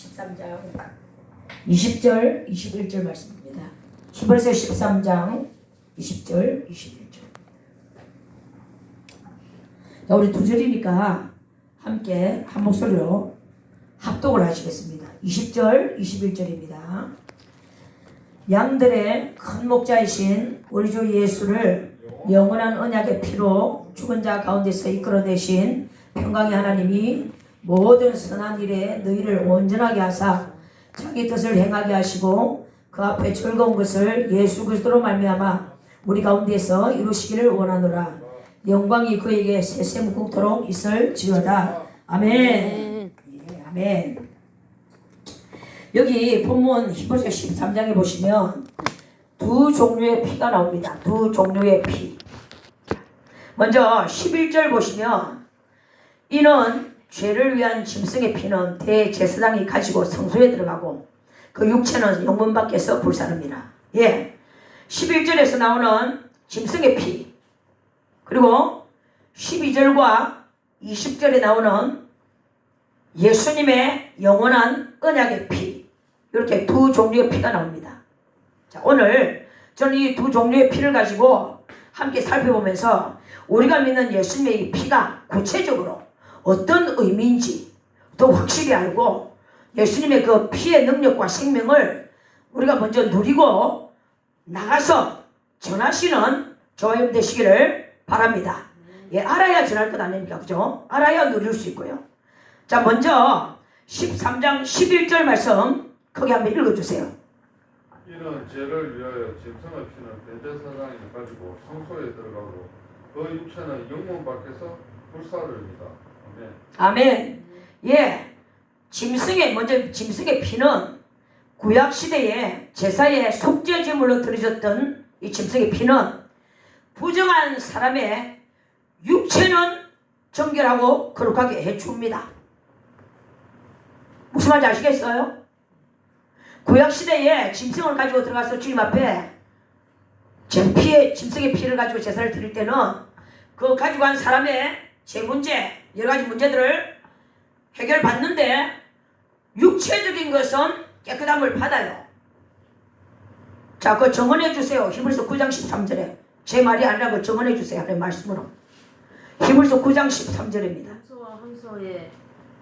13장 20절 21절 말씀입니다. 히브리서 13장 20절 21절. 자, 우리 두 절이니까 함께 한 목소리로 합독을 하시겠습니다. 20절 21절입니다. 양들의 큰 목자이신 우리 주 예수를 영원한 언약의 피로 죽은 자 가운데서 이끌어내신 평강의 하나님이 모든 선한 일에 너희를 온전하게 하사 자기 뜻을 행하게 하시고 그 앞에 즐거운 것을 예수 그리스도로 말미암아 우리 가운데서 이루시기를 원하노라. 영광이 그에게 세세무궁토록 있을지어다. 아멘. 예, 아멘. 여기 본문 히브리서 13장에 보시면 두 종류의 피가 나옵니다. 두 종류의 피. 먼저 11절 보시면 이는 죄를 위한 짐승의 피는 대제사장이 가지고 성소에 들어가고 그 육체는 영문 밖에서 불사릅니다. 예, 11절에서 나오는 짐승의 피, 그리고 12절과 20절에 나오는 예수님의 영원한 언약의 피, 이렇게 두 종류의 피가 나옵니다. 자, 오늘 저는 이 두 종류의 피를 가지고 함께 살펴보면서 우리가 믿는 예수님의 이 피가 구체적으로 어떤 의미인지 더 확실히 알고 예수님의 그 피의 능력과 생명을 우리가 먼저 누리고 나가서 전하시는 저와 되시기를 바랍니다. 예, 알아야 전할 것 아닙니까? 그죠? 알아야 누릴 수 있고요. 자, 먼저 13장 11절 말씀 크게 한번 읽어주세요. 이는 죄를 위하여 짐승의 피는 대제사장이 가지고 성소에 들어가고 그 육체는 영문 밖에서 불사릅니다. 아멘. 예, 먼저 짐승의 피는 구약 시대에 제사의 속죄 제물로 드려졌던 이 짐승의 피는 부정한 사람의 육체는 정결하고 거룩하게 해줍니다. 무슨 말인지 아시겠어요? 구약 시대에 짐승을 가지고 들어가서 주님 앞에 짐승의 피를 가지고 제사를 드릴 때는 그 가지고 간 사람의 제 문제, 여러 가지 문제들을 해결받는데 육체적인 것은 깨끗함을 받아요. 자, 그거 정언해 주세요. 히브리서 9장 13절에 제 말이 아니라고 정언해 주세요. 하나님 말씀으로. 히브리서 9장 13절입니다. 염소와 황소의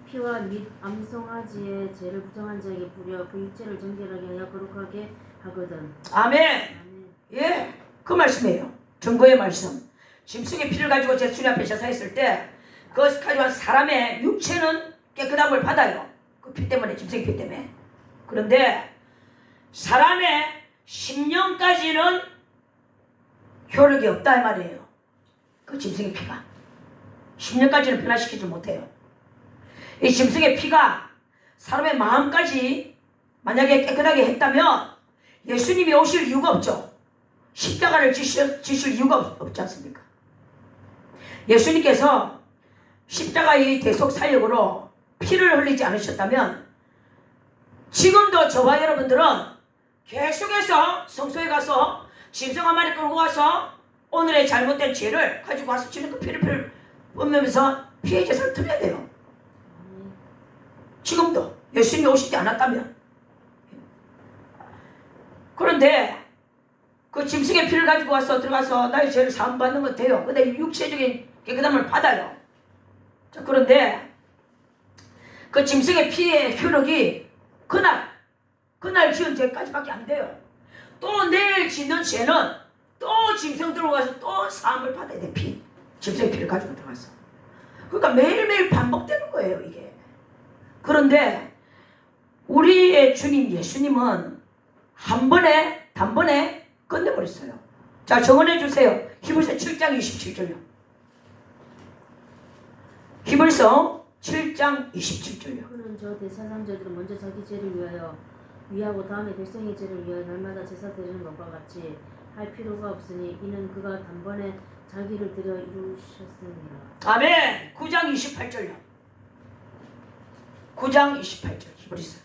피와 및 암송아지의 죄를 부정한 자에게 뿌려 그 육체를 정결하게 하여 거룩하게 하거든. 아멘. 아멘. 예, 그 말씀이에요. 증거의 말씀. 짐승의 피를 가지고 제 주님 앞에 제사했을 때 그것을 가지고 사람의 육체는 깨끗함을 받아요. 그 피 때문에, 짐승의 피 때문에. 그런데 사람의 심령까지는 효력이 없다 이 말이에요. 그 짐승의 피가 심령까지는 변화시키지 못해요. 이 짐승의 피가 사람의 마음까지 만약에 깨끗하게 했다면 예수님이 오실 이유가 없죠. 십자가를 지실 이유가 없지 않습니까? 예수님께서 십자가의 대속 사역으로 피를 흘리지 않으셨다면 지금도 저와 여러분들은 계속해서 성소에 가서 짐승 한 마리 끌고 와서 오늘의 잘못된 죄를 가지고 와서 지는 그 피를 뿜으면서 피의 제사를 드려야 돼요. 지금도 예수님이 오시지 않았다면. 그런데 그 짐승의 피를 가지고 와서 들어가서 나의 죄를 사함받는 건 돼요. 근데 육체적인 깨끗함을 받아요. 자, 그런데 그 짐승의 피의 효력이 그날 지은 죄까지밖에 안 돼요. 또 내일 짓는 죄는 또 짐승 들어가서 또 사함을 받아야 돼. 짐승의 피를 가지고 들어가서. 그러니까 매일매일 반복되는 거예요, 이게. 그런데 우리의 주님 예수님은 단번에 끝내버렸어요. 자, 정언해 주세요. 히브리서 7장 27절요. 히브리서 7장 27절요. 그는 저 대사장자들은 먼저 자기 죄를 위하고 다음에 백성의 죄를 위하여 날마다 제사 드리는 것과 같이 할 필요가 없으니 이는 그가 단번에 자기를 들여 이루셨습니다. 아멘. 9장 28절요. 9장 28절 히브리서.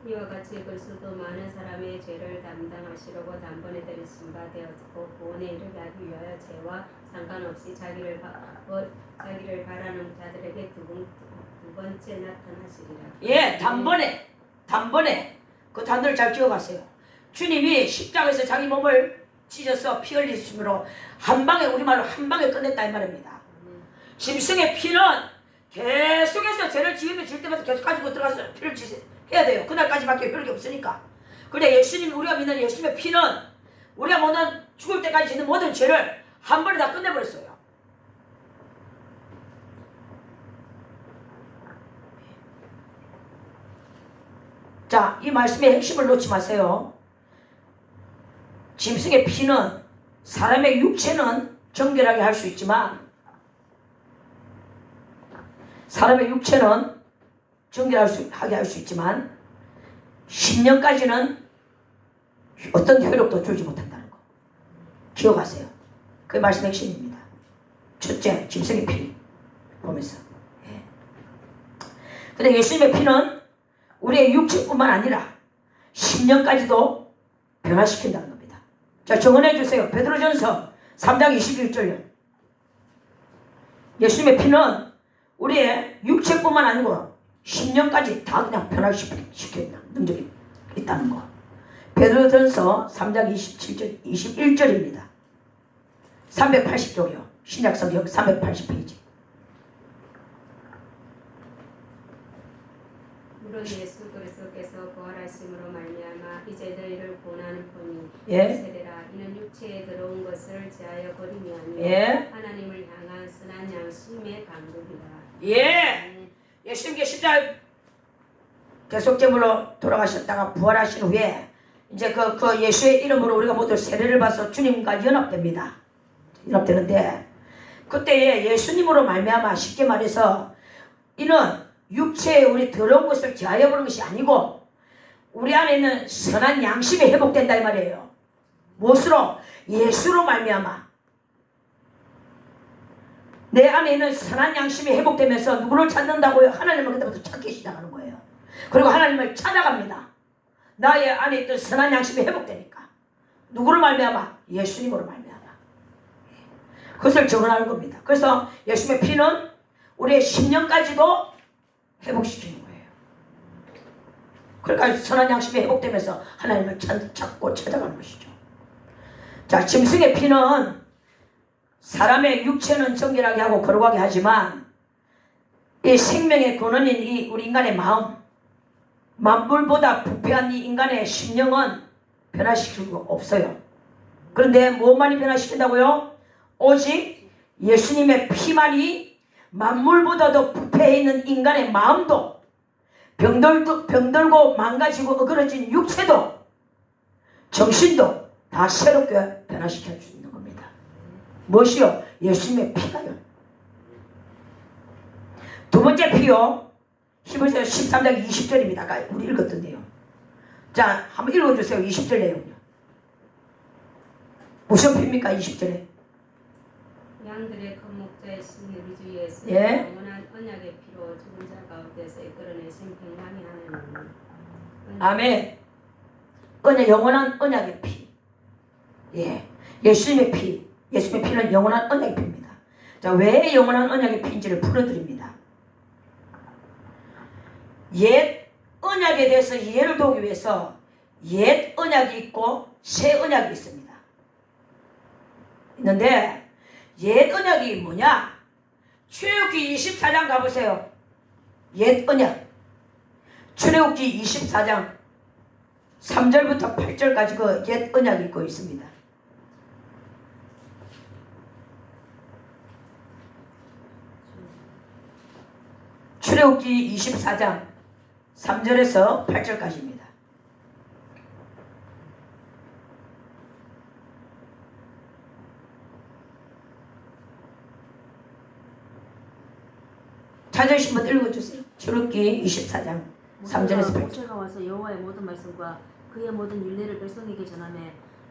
이와 같이 그리스도 많은 사람의 죄를 담당하시려고 단번에 들으신 바 되었고 구원에 이르게 하기 위하여 죄와 상관없이 자기를 바라는 자들에게 두 번째 나타나시리라. 예, 단번에 그 단어를 잘 기억하세요. 주님이 십자가에서 자기 몸을 찢어서 피 흘리심으로 한 방에, 우리말로 한 방에 끝냈다 이 말입니다. 짐승의 피는 계속해서 죄를 지으면 질 때마다 계속 가지고 들어가서 피를 해야 돼요. 그날까지밖에 효력이 없으니까. 그런데 예수님, 우리가 믿는 예수님의 피는 우리가 모든 죽을 때까지 짓는 모든 죄를 한 번에 다 끝내버렸어요. 자, 이 말씀의 핵심을 놓지 마세요. 짐승의 피는 사람의 육체는 정결하게 할 수 있지만 사람의 육체는 정결하게 할 수 있지만 10년까지는 어떤 효력도 주지 못한다는 거 기억하세요. 그 말씀의 핵심입니다. 첫째, 짐승의 피 보면서. 근데 예수님의 피는 우리의 육체뿐만 아니라 10년까지도 변화시킨다는 겁니다. 자, 정언해 주세요. 베드로전서 3장 21절요. 예수님의 피는 우리의 육체뿐만 아니고 10년까지 다 그냥 변화시키는 능력이 있다는 거. 베드로전서 3장 27절, 21절입니다. 380쪽이요. 신약성경 380페이지. 물론 예수 그리스도께서 부활하심으로 말미암아 이제 너희를 구원하는 분이 예. 세례라. 이는 육체에 들어온 것을 제하여 버림이 아니요 예. 하나님을 향한 선한 양심의 강국이라. 예. 예수님께 십자가 대속제물로 돌아가셨다가 부활하신 후에 이제 그 예수의 이름으로 우리가 모두 세례를 받아서 주님과 연합됩니다. 연합되는데 그때에 예수님으로 말미암아 쉽게 말해서 이는 육체에 우리 더러운 것을 제하여 보는 것이 아니고 우리 안에 있는 선한 양심이 회복된다 이 말이에요. 무엇으로? 예수로 말미암아 내 안에 있는 선한 양심이 회복되면서 누구를 찾는다고요? 하나님을 그때부터 찾기 시작하는 거예요. 그리고 하나님을 찾아갑니다. 나의 안에 있던 선한 양심이 회복되니까. 누구를 말미암아? 예수님으로 말미암아. 그것을 정언하는 겁니다. 그래서 예수님의 피는 우리의 10년까지도 회복시키는 거예요. 그러니까 선한 양심이 회복되면서 하나님을 찾고 찾아가는 것이죠. 자, 짐승의 피는 사람의 육체는 정결하게 하고 거룩하게 하지만 이 생명의 근원인 이 우리 인간의 마음, 만물보다 부패한 이 인간의 심령은 변화시킬 수가 없어요. 그런데 무엇만이 변화시킨다고요? 오직 예수님의 피만이 만물보다도 부패해 있는 인간의 마음도 병들고 망가지고 어그러진 육체도 정신도 다 새롭게 변화시킬 수 있는 겁니다. 무엇이요? 예수님의 피가요. 두 번째 피요. 히브리서 13장 20절입니다. 아까 우리 읽었던데요. 자, 한번 읽어주세요. 20절 내용요. 무슨 피입니까? 20절에. 양들의 큰 목자이신 우리 주 예수 예. 영원한 언약의 피로 죽은 자 가운데서 이끌어내신 평강이 하나님. 아멘. 영원한 언약의 피. 예. 예수님의 피. 예수님의 피는 영원한 언약의 피입니다. 자, 왜 영원한 언약의 피인지를 풀어드립니다. 옛 언약에 대해서 이해를 도우기 위해서 옛 언약이 있고 새 언약이 있습니다. 있는데 옛 언약이 뭐냐? 출애굽기 24장 가보세요. 옛 언약. 출애굽기 24장 3절부터 8절까지 그 옛 언약이 있고 있습니다. 출애굽기 24장 3절에서 8절까지입니다. 찾으신 분 읽어주세요. 출애굽기 24장 3절에서 8절. 모세가 와서 여호와의 모든 말씀과 그의 모든 율례를 백성에게 전하며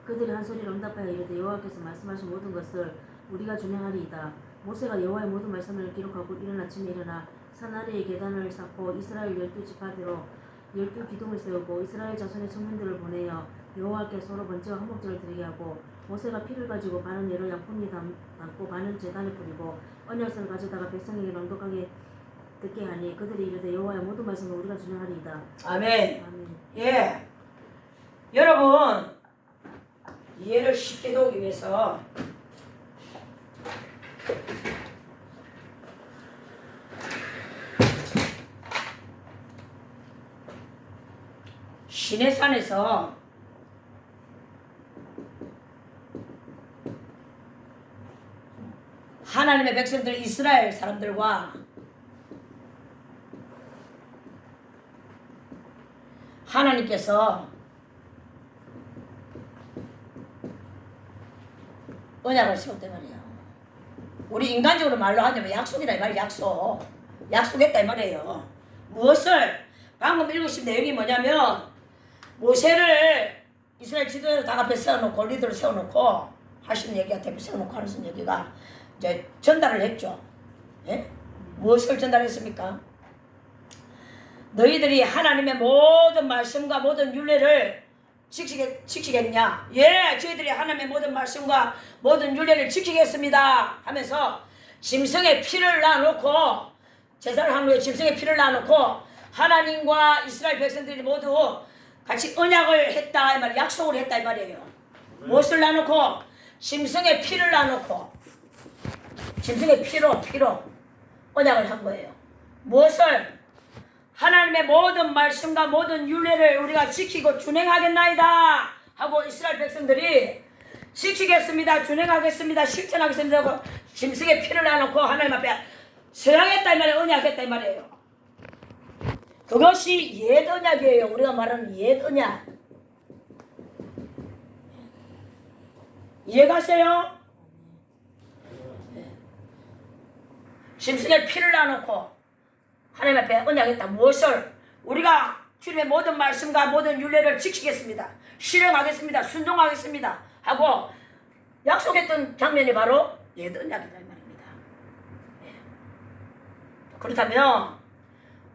그들이 한 소리를 응답하여 이르되 여호와께서 말씀하신 모든 것을 우리가 준행하리이다. 모세가 여호와의 모든 말씀을 기록하고 이른 아침에 일어나 산 아래에 계단을 쌓고 이스라엘 12지파대로 12 기둥을 세우고 이스라엘 자손의 청년들을 보내어 여호와께 서로 번제와 화목제를 드리게 하고 모세가 피를 가지고 반은 예로 양푼에 담고 반은 제단에 뿌리고 언약선을 가져다가 백성에게 낭독하게 듣게 하니 그들이 이르되 여호와의 모든 말씀을 우리가 준행하리이다. 아멘. 아멘. 예. 여러분, 이해를 쉽게 도우기 위해서 시내산에서 하나님의 백성들 이스라엘 사람들과 하나님께서 언약을 세웠단 말이에요. 우리 인간적으로 말로 하자면 약속이다 이 말이에요. 약속했다 이 말이에요. 무엇을? 방금 읽으신 내용이 뭐냐면 모세를 이스라엘 지도자로 다 앞에 세워놓고 리더를 세워놓고 하시는 얘기가 대표 세워놓고 하시는 얘기가 이제 전달을 했죠. 예? 무엇을 전달했습니까? 너희들이 하나님의 모든 말씀과 모든 율례를 지키겠냐? 예, 저희들이 하나님의 모든 말씀과 모든 율례를 지키겠습니다 하면서 짐승의 피를 놔놓고 제사를 한 후에 짐승의 피를 놔놓고 하나님과 이스라엘 백성들이 모두 같이 언약을 했다 이 말, 약속을 했다 이 말이에요. 무엇을 놔놓고? 짐승의 피를 놔놓고 짐승의 피로 언약을 한 거예요. 무엇을? 하나님의 모든 말씀과 모든 율례를 우리가 지키고 준행하겠나이다 하고 이스라엘 백성들이 지키겠습니다, 준행하겠습니다, 실천하겠습니다 하고 짐승의 피를 놔놓고 하나님 앞에 서양했다 이 말이에요. 언약했다 이 말이에요. 그것이 옛 언약이에요. 우리가 말하는 옛 언약. 이해가세요? 짐승의 피를 놔놓고 하나님 앞에 언약했다. 무엇을? 우리가 주님의 모든 말씀과 모든 율례를 지키겠습니다, 실행하겠습니다, 순종하겠습니다 하고 약속했던 장면이 바로 옛 언약이라는 말입니다. 그렇다면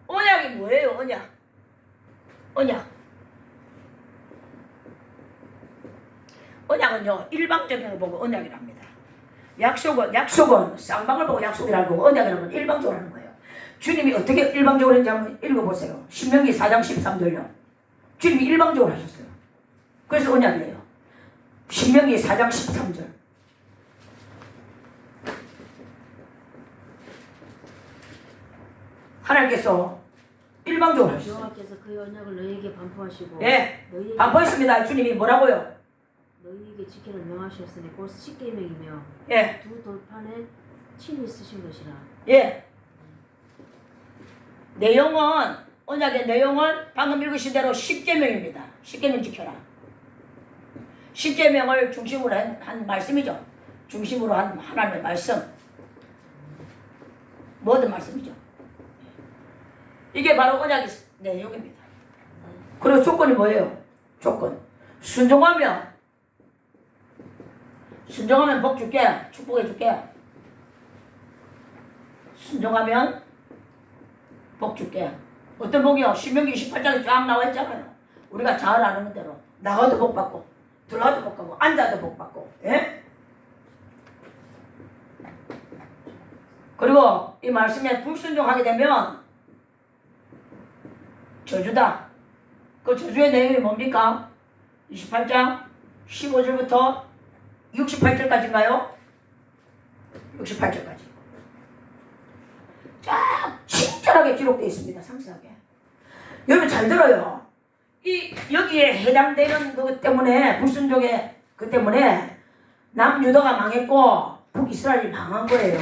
언약이 뭐예요? 언약은요 일방적인 걸 보고 언약이랍니다. 약속은 쌍방을 보고 약속이라고, 언약이라는 건 일방적으로 하는 거예요. 주님이 어떻게 일방적으로 했는지 한번 읽어보세요. 신명기 4장 13절요. 주님이 일방적으로 하셨어요. 그래서 언약이에요. 신명기 4장 13절. 하나님께서 일방적으로 하셨어요. 여호와께서 그의 언약을 너희에게 반포하시고 예, 너희에게 반포했습니다. 주님이 뭐라고요? 너희에게 지키라 명하셨으니 곧 십계명이며 예, 두 돌판에 친히 쓰신 것이라. 예. 내용은, 언약의 내용은 방금 읽으신 대로 십계명입니다. 십계명 지켜라. 십계명을 중심으로 한 말씀이죠. 중심으로 한 하나님의 말씀. 모든 말씀이죠. 이게 바로 언약의 내용입니다. 그리고 조건이 뭐예요? 조건. 순종하면 복 줄게, 축복해 줄게. 순종하면 복 줄게. 어떤 복이요? 신명기 28장에 쫙 나와 있잖아요. 우리가 잘 아는 대로 나가도 복 받고 들어가도 복 받고 앉아도 복 받고. 예? 그리고 이 말씀에 불순종하게 되면 저주다. 그 저주의 내용이 뭡니까? 28장 15절부터 68절까지인가요? 68절까지. 쫙 친절하게 기록되어 있습니다. 상세하게. 여러분 잘 들어요. 여기에 해당되는 것 때문에, 불순종의 그 때문에 남유다가 망했고 북이스라엘이 망한 거예요.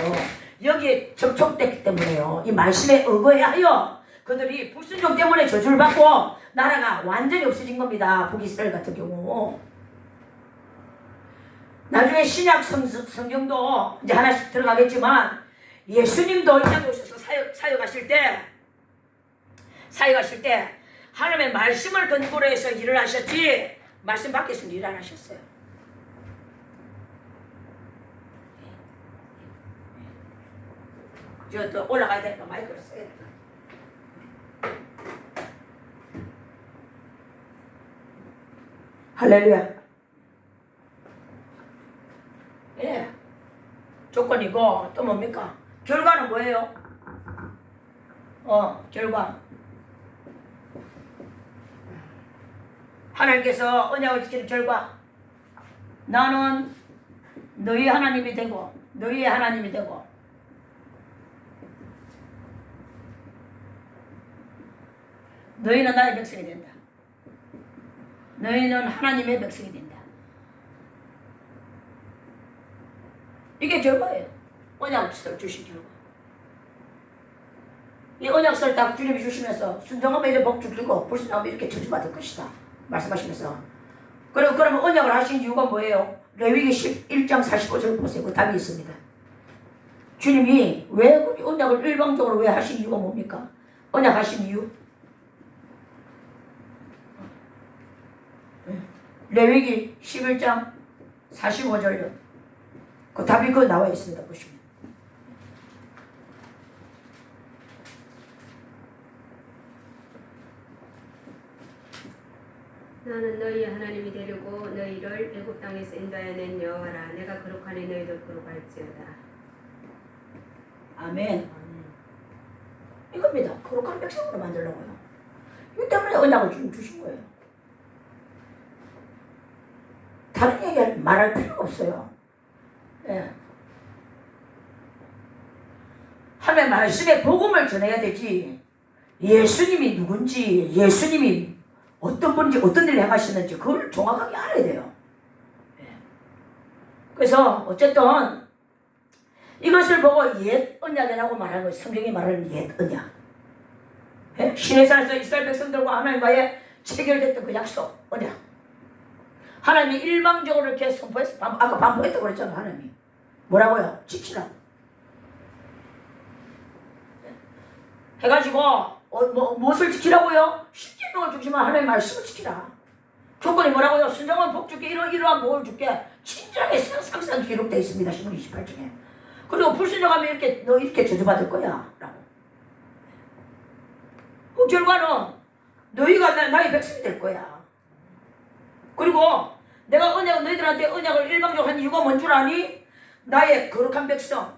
여기에 접촉됐기 때문에요. 이 말씀에 의거하여 그들이 불순종 때문에 저주를 받고 나라가 완전히 없어진 겁니다. 북이스라엘 같은 경우. 나중에 신약 성경도 이제 하나씩 들어가겠지만 예수님도 이 땅에 오셔서 사역하실 때 하나님의 말씀을 근거로 해서 일을 하셨지 말씀 밖에서는 일 안 하셨어요. 저 또 올라가야 되니까 마이크를 써야 돼. 할렐루야. 예. 조건이고 또 뭡니까? 결과는 뭐예요? 결과. 하나님께서 언약을 지키는 결과. 나는 너희 하나님이 되고 너희의 하나님이 되고 너희는 나의 백성이 된다. 너희는 하나님의 백성이 된다. 이게 결과예요. 언약을 주신 결과. 이 언약서를 딱 주님이 주시면서 순종하면 이제 복 주시고 불순종하면 이렇게 저주받을 것이다 말씀하시면서 그러면 언약을 하신 이유가 뭐예요? 레위기 11장 45절 보세요. 그 답이 있습니다. 주님이 왜 언약을 일방적으로 왜 하신 이유가 뭡니까? 언약 하신 이유? 레위기 11장 45절요. 그 답이 그 나와 있습니다. 보시면. 나는 너희 하나님이 되려고 너희를 애굽 땅에서 인도하여 여호와라. 내가 거룩하니 너희도 거룩할지어다. 아멘. 이겁니다. 거룩한 백성으로 만들려고요. 이것 때문에 언약을 주신 거예요. 다른 얘기 말할 필요가 없어요. 예. 하나님의 말씀에 복음을 전해야 되지. 예수님이 누군지, 예수님이 어떤 분인지, 어떤 일을 행하시는지 그걸 정확하게 알아야 돼요. 예. 그래서 어쨌든 이것을 보고 옛 언약이라고 말하는 거예요. 성경이 말하는 옛 언약. 예? 시내산에서 이스라엘 백성들과 하나님과의 체결됐던 그 약속, 언약. 하나님이 일방적으로 이렇게 선포해서 아까 반포했다고 그랬잖아요. 하나님이 뭐라고요? 지키라. 해가지고 무엇을 지키라고요? 십계명을 주지만 하나님의 말씀을 지키라. 조건이 뭐라고요? 순종은 복 줄게, 이러한 복을 줄게. 친절하게 상상 기록되어 있습니다. 신문 28장에. 그리고 불순종하면 너 이렇게 저주받을 거야 라고. 그 결과는 너희가 나의 백성이 될 거야. 그리고 내가 너희들한테 언약을 일방적으로 한 이유가 뭔 줄 아니? 나의 거룩한 백성.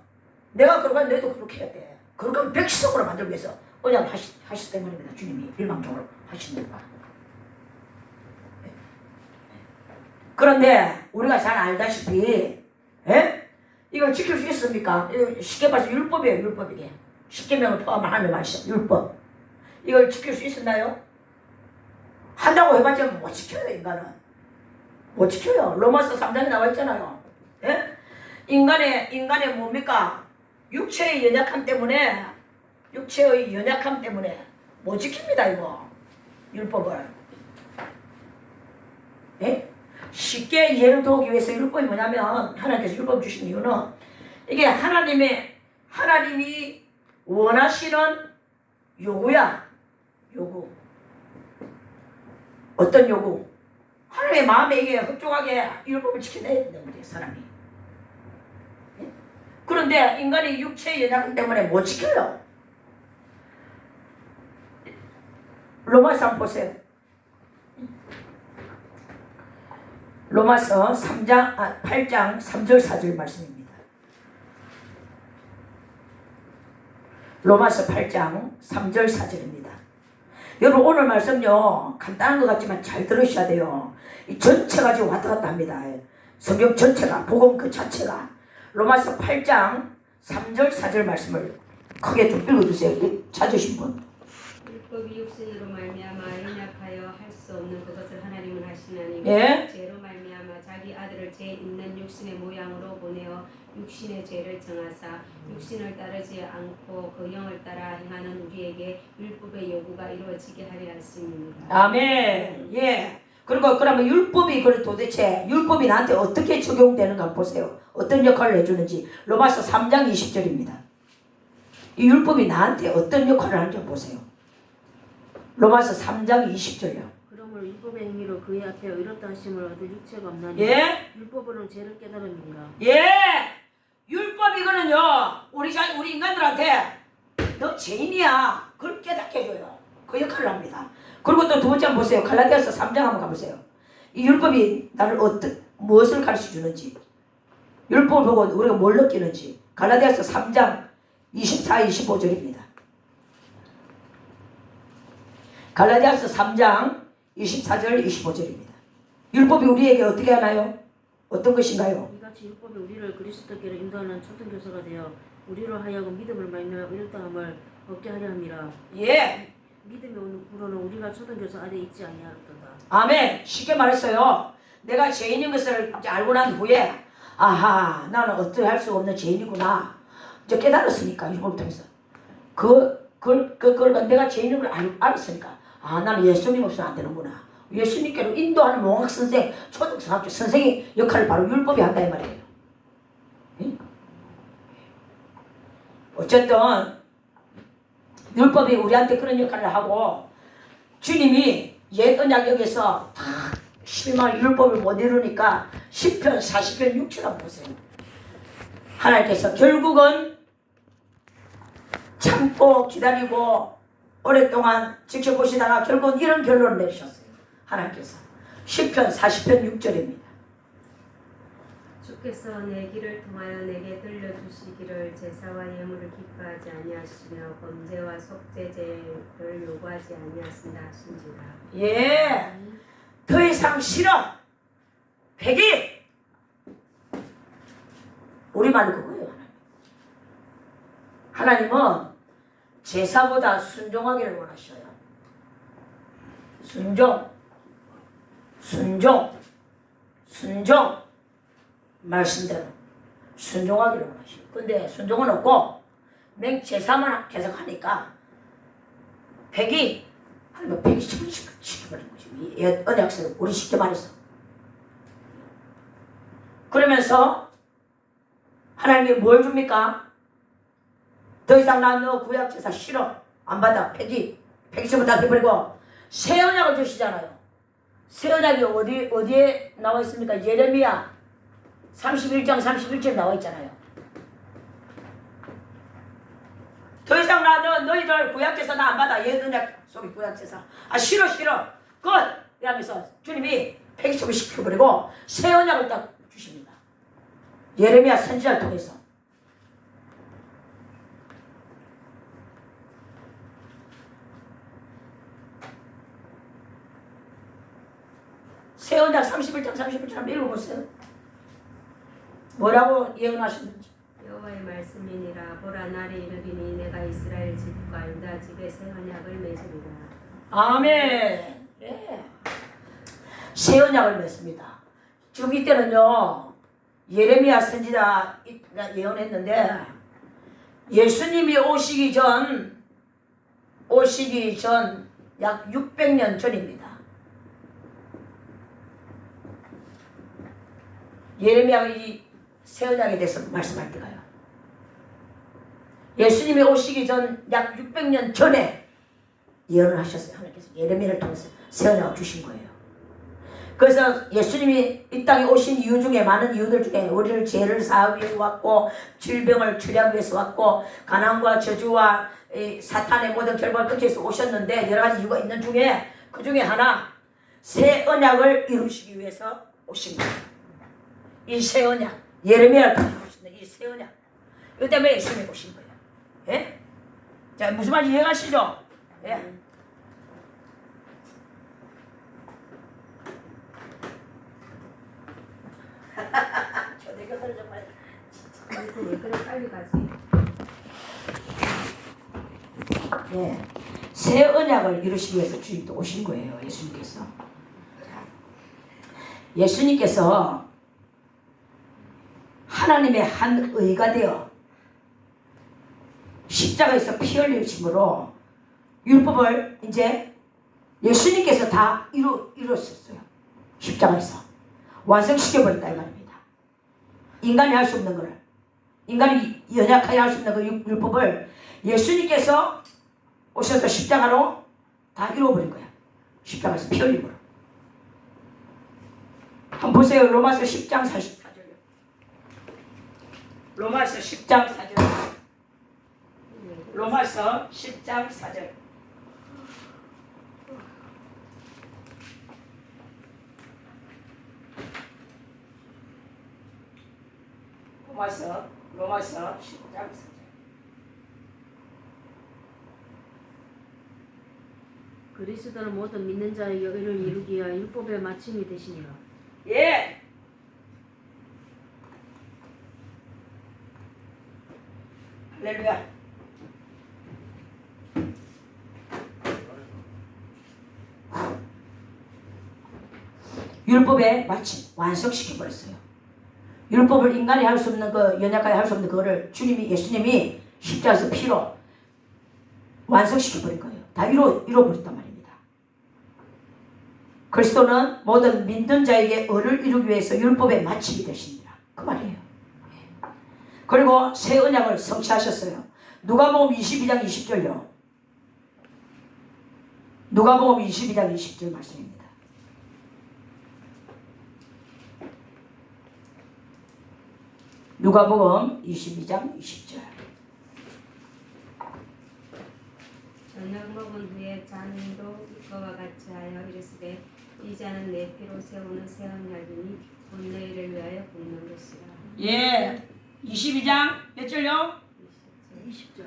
내가 거룩한 너희도 거룩해야 돼. 거룩한 백성으로 만들기 위해서 언약을 하시 때문입니다. 주님이 일방적으로 하시는 거야. 그런데 우리가 잘 알다시피 이걸 지킬 수 있습니까? 쉽게 봐서 율법이에요. 율법 이게. 십계명을 포함한 하나님의 말씀. 율법. 이걸 지킬 수 있었나요? 한다고 해봤자 못 지켜요. 인간은. 못 지켜요. 로마서 3장에 나와 있잖아요. 예? 인간의 뭡니까? 육체의 연약함 때문에 못 지킵니다. 이거 율법을. 예? 쉽게 이해를 도우기 위해서 율법이 뭐냐면 하나님께서 율법 주신 이유는 이게 하나님이 원하시는 요구야. 요구. 어떤 요구? 하나님의 마음에 이게 흡족하게 율법을 지켜내야 된다는 거예요. 사람이. 예? 그런데 인간이 육체의 연약함 때문에 못 지켜요. 로마서 한번 보세요. 로마서 8장 3절 4절 말씀입니다. 로마서 8장 3절 4절입니다. 여러분 오늘 말씀요 간단한 것 같지만 잘 들으셔야 돼요. 이 전체가 지금 왔다 갔다 합니다. 성경 전체가 복음 그 자체가. 로마서 8장 3절 4절 말씀을 크게 좀 읽어주세요. 찾으신 분. 율법이 육신으로 말미암아 연약하여 할 수 없는 그것을 하나님은 하시나니 예? 죄로 말미암아 자기 아들을 죄 있는 육신의 모양으로 보내어 육신의 죄를 정하사 육신을 따르지 않고 그 영을 따라 행하는 우리에게 율법의 요구가 이루어지게 하려 하심이니라. 아멘. 예. 그리고 그러면 율법이 도대체 율법이 나한테 어떻게 적용되는가 보세요. 어떤 역할을 해주는지. 로마서 3장 20절입니다. 이 율법이 나한테 어떤 역할을 하는지 보세요. 로마서 3장 20절이요. 그러므로 율법의 행위로 그의 앞에 의롭다 하심을 얻을 육체가 없나니 예? 율법으로는 죄를 깨달음이니라. 예. 율법 이거는요. 우리 인간들한테 너 죄인이야. 그걸 깨닫게 해줘요. 그 역할을 합니다. 그리고 또 두 번째 한번 보세요. 갈라디아서 3장 한번 가보세요. 이 율법이 나를 무엇을 가르쳐 주는지, 율법을 보고 우리가 뭘 느끼는지. 갈라디아서 3장 24, 25절입니다. 갈라디아서 3장 24절, 25절입니다. 율법이 우리에게 어떻게 하나요? 어떤 것인가요? 이같이 율법이 우리를 그리스도께로 인도하는 초등교사가 되어 우리로 하여금 믿음을 말미암아 의롭다함을 얻게 하려 함이라. 예. 믿음이 오는으로는 우리가 초등교사 아래 있지 아니하였도다. 아멘. 쉽게 말했어요. 내가 죄인인 것을 이제 알고 난 후에 아하, 나는 어떻게 할 수 없는 죄인이구나. 이제 깨달았으니까 율법을 통해서 그걸 내가 죄인인 걸 알았으니까 아, 나는 예수님 없으면 안 되는구나. 예수님께로 인도하는 몽학 선생, 초등학교 선생의 역할을 바로 율법이 한다 이 말이에요. 응? 어쨌든 율법이 우리한테 그런 역할을 하고 주님이 옛 언약역에서 다 실망 율법을 못 이루니까 10편 40편 6절을 보세요. 하나님께서 결국은 참고 기다리고 오랫동안 지켜보시다가 결국은 이런 결론을 내리셨어요. 하나님께서 10편 40편 6절입니다. 주께서 내 길을 통하여 내게 들려주시기를 제사와 예물을 기뻐하지 아니하시며 범죄와 속죄제를 요구하지 아니하신다 하신지라. 예, 더 이상 싫어. 백이 우리말로 그거예요. 하나님은 제사보다 순종하기를 원하셔요. 순종 말씀대로 순종하기를 원하셔요. 근데 순종은 없고 맹 제사만 계속 하니까 백이 하나님 백이 시켜버린 거죠. 이 언약서를 우리 쉽게 말해서. 그러면서 하나님이 뭘 줍니까? 더 이상 나 너 구약제사 싫어. 안 받아. 백이 시부터 해버리고 새 언약을 주시잖아요. 새 언약이 어디에 나와 있습니까? 예레미야 31장 31절 나와 있잖아요. 더 이상 너희들 구약제사 나 안 받아. 옛 언약 속의 구약제사. 아 싫어. 끝! 이러면서 주님이 폐기처분 시켜버리고 새 언약을 딱 주십니다. 예레미야 선지자를 통해서. 새 언약 31장 31절 한번 읽어보세요. 뭐라고 예언하셨는지. 여호와의 말씀이니라. 보라 날이 이르리니 내가 이스라엘 집과 유다 집에 새 언약을 맺으리라. 아멘. 예. 새 언약을 맺습니다. 지금 이때는요 예레미야 선지자 예언했는데 예수님이 오시기 전 약 600년 전입니다. 예레미야가 이 새 언약에 대해서 말씀할 때가요. 예수님이 오시기 전 약 600년 전에 예언을 하셨어요. 하나님께서 예레미야를 통해서 새 언약을 주신 거예요. 그래서 예수님이 이 땅에 오신 이유 중에 많은 이유들 중에 우리를 죄를 사하기 위해 왔고 질병을 치료하기 위해서 왔고 가난과 저주와 사탄의 모든 결과를 끊기 위해서 오셨는데 여러 가지 이유가 있는 중에 그 중에 하나 새 언약을 이루시기 위해서 오신 거예요. 이 새 언약 예레미야를 통해서 오신 이 새 언약 이것 때문에 예수님이 오신 거예요. 예? 자 무슨 말인지 이해가시죠? 예? 초대교사를 정말 왜 그래 빨리 가지? 네, 새 언약을 이루시기 위해서 주님도 오신 거예요. 예수님께서. 예수님께서 하나님의 한 의가 되어 십자가에서 피 흘리심으로 율법을 이제 예수님께서 다 이뤘었어요. 십자가에서 완성시켜버렸다 이 말입니다. 인간이 할 수 없는 거를, 인간이 연약하게 할 수 없는 그 율법을 예수님께서 오셔서 십자가로 다 이루어버린 거야. 십자가에서 피 흘림으로. 한번 보세요. 로마서 10장 44절요. 로마서 10장 4절. 로마서 10장 4절. 로마서 15장. 그리스도는 모든 믿는 자의 의를 이루기 위하여 율법의 마침이 되시니라. 예. 할렐루야. 율법에 마침 완성시켜 버렸어요. 율법을 인간이 할 수 없는 그 연약하게 할 수 없는 그거를 예수님이 십자가에서 피로 완성시켜 버린 거예요. 다 이뤄버렸단 말입니다. 그리스도는 모든 믿는 자에게 의를 이루기 위해서 율법의 마침이 되십니다. 그 말이에요. 예. 그리고 새 언약을 성취하셨어요. 누가복음 22장 20절요. 누가복음 22장 20절 말씀입니다. 누가복음 22장 20절. 저녁 먹은 후에 잔도 이거와 같이 하여 이르시되 이 잔은 내 피로 세우는 새 언약이니 곧 너희를 위하여 붓는 것이라. 예. 22장 몇 절요? 20절.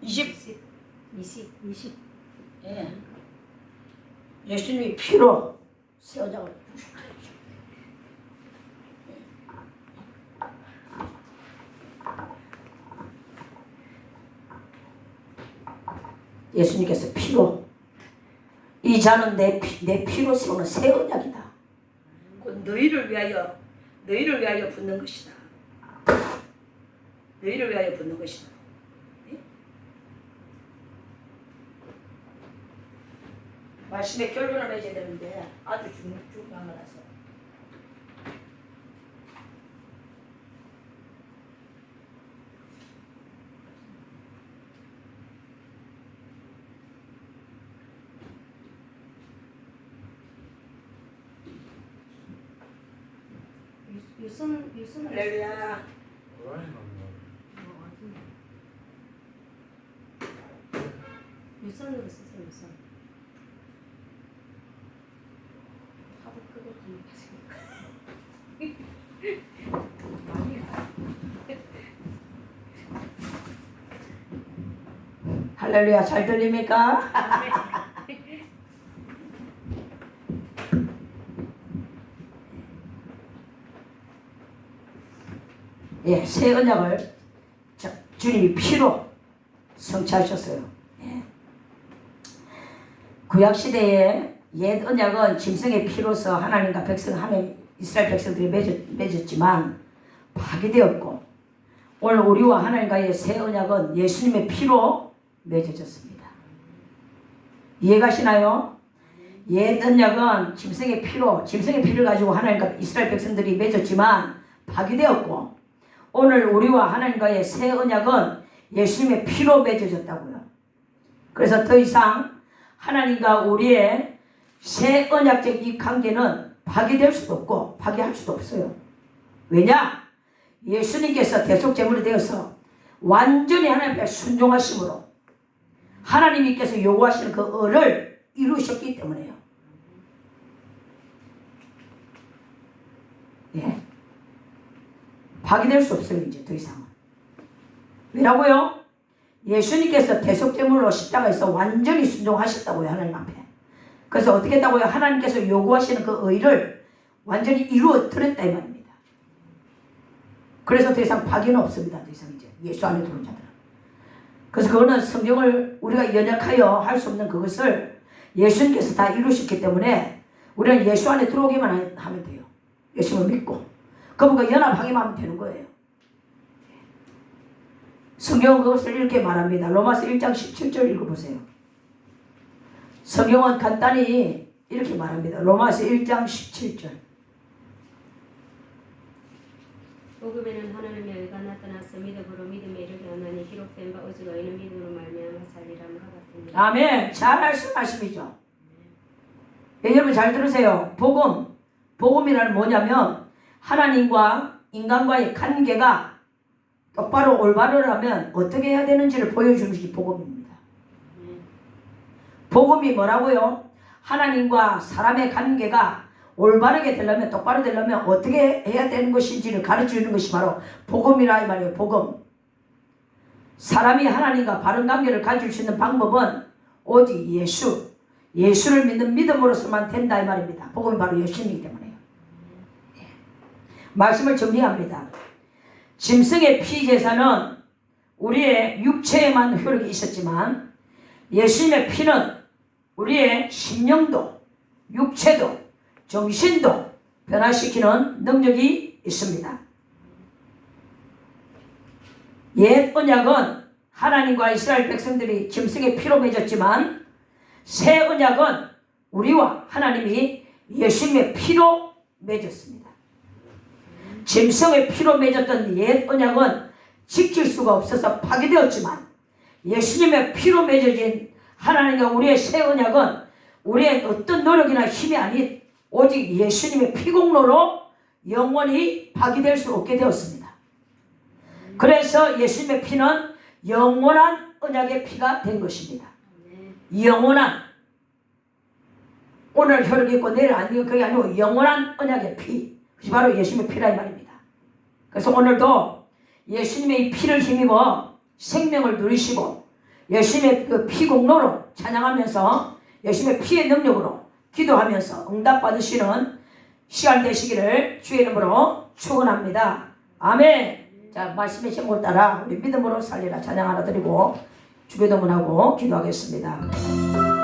20. 예. 예수님이 피로 새 언약을 주셨어요. 예수님께서 피로 이 잔은 내 피로 세우는 새 언약이다. 곧 너희를 위하여 붓는 것이다. 너희를 위하여 붓는 것이다. 네? 말씀의 결론을 맺어야 되는데 아주 중요한 거라서. 유선은 할렐루야. 유선으로 쓰세요. 유선. 하도 크게 할렐루야. 잘 들립니까? 예, 새 언약을 주님이 피로 성취하셨어요. 예. 구약 시대에 옛 언약은 짐승의 피로서 하나님과 이스라엘 백성들이 맺었지만 파괴되었고, 오늘 우리와 하나님과의 새 언약은 예수님의 피로 맺어졌습니다. 이해가시나요? 옛 언약은 짐승의 피를 가지고 하나님과 이스라엘 백성들이 맺었지만 파괴되었고, 오늘 우리와 하나님과의 새 언약은 예수님의 피로 맺어졌다고요. 그래서 더 이상 하나님과 우리의 새 언약적 이 관계는 파괴될 수도 없고 파괴할 수도 없어요. 왜냐? 예수님께서 대속제물이 되어서 완전히 하나님 앞에 순종하심으로 하나님께서 요구하시는 그 의를 이루셨기 때문에요. 예. 파괴될 수 없어요. 이제 더 이상은. 왜라고요? 예수님께서 대속제물로 십자가에서 완전히 순종하셨다고요. 하나님 앞에. 그래서 어떻게 했다고요? 하나님께서 요구하시는 그 의를 완전히 이루어 드렸다 이 말입니다. 그래서 더 이상 파괴는 없습니다. 더 이상 이제 예수 안에 들어온 자들은. 그래서 그거는 성경을 우리가 연약하여 할 수 없는 그것을 예수님께서 다 이루셨기 때문에 우리는 예수 안에 들어오기만 하면 돼요. 예수님을 믿고 그분과 연합하기만 하면 되는 거예요. 성경은 그것을 이렇게 말합니다. 로마서 1장 17절 읽어보세요. 성경은 간단히 이렇게 말합니다. 로마서 1장 17절. 복음에는 하나님의 의가 나타나서 믿음으로 믿음에 이르게 하나니 기록된 바 오직 의인은 믿음으로 말미암아 살리라는 것 같습니다. 아멘. 잘 말씀이죠. 여러분 잘 들으세요. 복음이란 뭐냐면 하나님과 인간과의 관계가 똑바로 올바르려면 어떻게 해야 되는지를 보여주는 것이 복음입니다. 복음이 뭐라고요? 하나님과 사람의 관계가 올바르게 되려면, 똑바로 되려면 어떻게 해야 되는 것인지를 가르쳐주는 것이 바로 복음이라 이 말이에요. 복음. 사람이 하나님과 바른 관계를 가질 수 있는 방법은 오직 예수를 믿는 믿음으로서만 된다 이 말입니다. 복음이 바로 예수님이기 때문에요. 말씀을 정리합니다. 짐승의 피제사는 우리의 육체에만 효력이 있었지만 예수님의 피는 우리의 심령도, 육체도, 정신도 변화시키는 능력이 있습니다. 옛 언약은 하나님과 이스라엘 백성들이 짐승의 피로 맺었지만 새 언약은 우리와 하나님이 예수님의 피로 맺었습니다. 짐승의 피로 맺었던 옛 언약은 지킬 수가 없어서 파괴되었지만 예수님의 피로 맺어진 하나님과 우리의 새 언약은 우리의 어떤 노력이나 힘이 아닌 오직 예수님의 피공로로 영원히 파괴될 수 없게 되었습니다. 그래서 예수님의 피는 영원한 언약의 피가 된 것입니다. 영원한, 오늘 혈육이 있고 내일 안 되고 그게 아니고 영원한 언약의 피, 그것이 바로 예수님의 피라 이 말입니다. 그래서 오늘도 예수님의 이 피를 힘입어 생명을 누리시고 예수님의 그 피공로로 찬양하면서 예수님의 피의 능력으로 기도하면서 응답받으시는 시간 되시기를 주의 이름으로 축원합니다. 아멘. 자, 말씀의 제목을 따라 우리 믿음으로 살리라 찬양 하나 드리고 주기도문하고 기도하겠습니다.